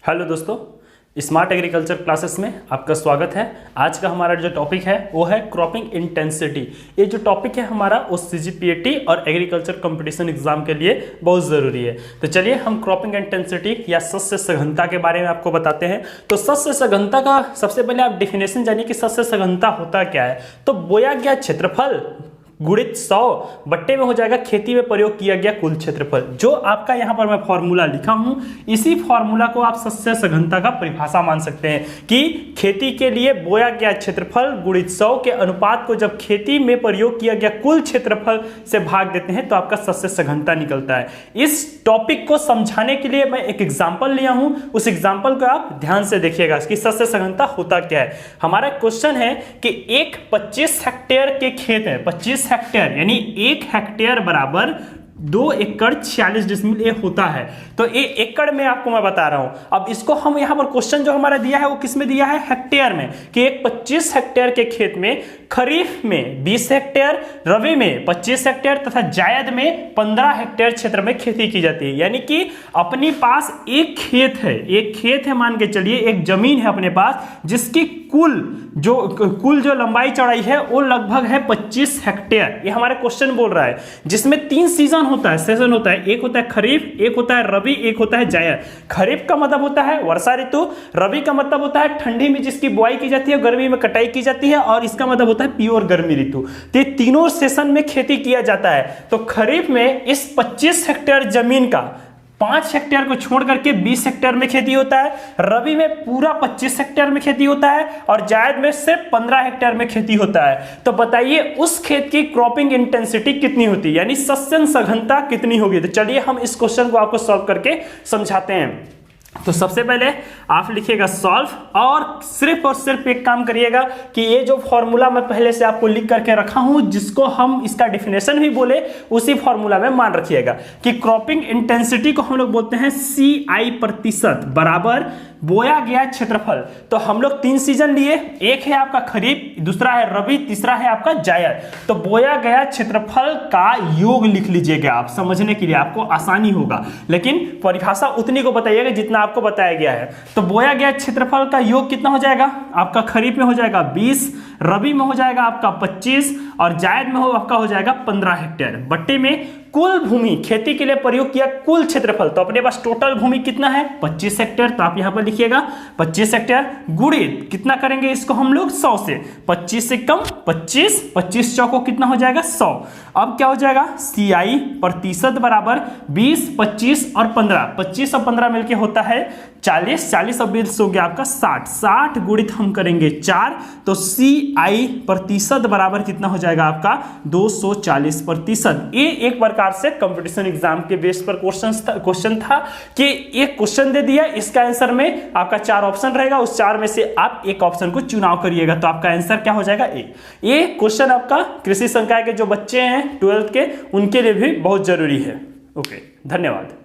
Hello दोस्तों, smart agriculture classes में आपका स्वागत है। आज का हमारा जो टॉपिक है वो है क्रॉपिंग इंटेंसिटी। ये जो टॉपिक है हमारा वो सीजीपीएटी और एग्रीकल्चर कंपटीशन एग्जाम के लिए बहुत ज़रूरी है। तो चलिए हम क्रॉपिंग इंटेंसिटी या शस्य सघनता के बारे में आपको बताते हैं। तो शस्य सघनता का सबसे पहले आप डेफिनेशन जानिए कि शस्य सघनता होता क्या है। तो बोया गया क्षेत्रफल गुणित 100 बट्टे में हो जाएगा खेती में प्रयोग किया गया कुल क्षेत्रफल। जो आपका यहाँ पर मैं फॉर्मूला लिखा हूं, इसी फॉर्मूला को आप शस्य सघनता का परिभाषा मान सकते हैं कि खेती के लिए बोया गया क्षेत्रफल गुणित 100 के अनुपात को जब खेती में प्रयोग किया गया कुल क्षेत्रफल से भाग देते हैं तो आपका शस्य सघनता निकलता है। इस टॉपिक को समझाने के लिए मैं एक एग्जाम्पल लिया हूं, उस एग्जाम्पल को आप ध्यान से देखिएगा कि शस्य सघनता होता क्या है। हमारा क्वेश्चन है कि एक 25 हेक्टेयर के खेत है, 25 हेक्टेयर यानी 1 हेक्टेयर बराबर 2 एकड़ 46 डिसमिल ये होता है। तो ये एकड़ में आपको मैं बता रहा हूं। अब इसको हम यहां पर क्वेश्चन जो हमारा दिया है वो किस में दिया है, हेक्टेयर में, कि एक 25 हेक्टेयर के खेत में खरीफ में 20 हेक्टेयर, रबी में 25 हेक्टेयर तथा जायद में 15 हेक्टेयर क्षेत्र में खेती की जाती है। यानी कि अपने पास एक खेत है मान के चलिए, एक जमीन है अपने पास जिसकी कुल जो लंबाई चौड़ाई है वो लगभग है 25 हेक्टेयर। ये हमारे क्वेश्चन बोल रहा है, जिसमें 3 सीजन होता है, एक होता है खरीफ, एक होता है रबी, एक होता है जायद। खरीफ का मतलब होता है वर्षा ऋतु, रबी का मतलब होता है ठंडी में जिसकी बुआई की जाती है, गर्मी में कटाई की जाती है, और इसका मतलब होता है प्योर गर्मी ऋतु। तो ये तीनों सेशन में खेती किया जाता है। तो खरीफ में इस 25 हेक्टेयर जमीन का 5 हेक्टेयर को छोड़ करके 20 हेक्टेयर में खेती होता है, रबी में पूरा 25 हेक्टेयर में खेती होता है, और जायद में सिर्फ 15 हेक्टेयर में खेती होता है। तो बताइए उस खेत की क्रॉपिंग इंटेंसिटी कितनी होती है, यानी शस्य सघनता कितनी होगी। तो चलिए हम इस क्वेश्चन को आपको सॉल्व करके समझाते हैं। तो सबसे पहले आप लिखिएगा सॉल्व, और सिर्फ एक काम करिएगा कि ये जो फॉर्मूला मैं पहले से आपको लिख करके रखा हूं, जिसको हम इसका डेफिनेशन भी बोले, उसी फॉर्मूला में मान रखिएगा कि क्रॉपिंग इंटेंसिटी को हम लोग बोलते हैं CI प्रतिशत बराबर बोया गया क्षेत्रफल। तो हम लोग 3 सीजन लिए, एक है आपका खरीफ, दूसरा है रबी, तीसरा है आपका जायद। तो बोया गया क्षेत्रफल का योग लिख लीजिएगा, आप समझने के लिए आपको आसानी होगा, लेकिन परिभाषा उतनी को बताइएगा जितना आपको बताया गया है। तो बोया गया क्षेत्रफल का योग कितना हो जाएगा, आपका खरीफ में हो जाएगा 20, रबी में हो जाएगा आपका 25, और जायद में आपका हो जाएगा 15 हेक्टेयर। बट्टे में कुल भूमि खेती के लिए प्रयोग किया कुल क्षेत्रफल, तो अपने पास टोटल भूमि कितना है 25 हेक्टेयर। तो आप यहां पर लिखिएगा 25 हेक्टेयर गुणित कितना करेंगे इसको हम लोग 100 से, 25 से कम 25 चौको कितना हो जाएगा 100। अब क्या हो जाएगा CI प्रतिशत बराबर 20, 25 और 15, 25 और 15 मिलके होता है 40, 40 और 20 हो गया आपका 60 गुणित हम करेंगे 4, तो CI प्रतिशत बराबर कितना हो जाएगा आपका 240 प्रतिशत। ये एक प्रकार से कंपटीशन एग्जाम के बेस पर क्वेश्चन था कि एक क्वेश्चन दे दिया, इसका आंसर में आपका 4 ऑप्शन रहेगा, उस 4 में से आप एक ऑप्शन को चुनाव करिएगा, तो आपका आंसर क्या हो जाएगा ए। ये क्वेश्चन आपका कृषि संकाय के जो बच्चे हैं 12th के, उनके लिए भी बहुत जरूरी है। ओके, धन्यवाद।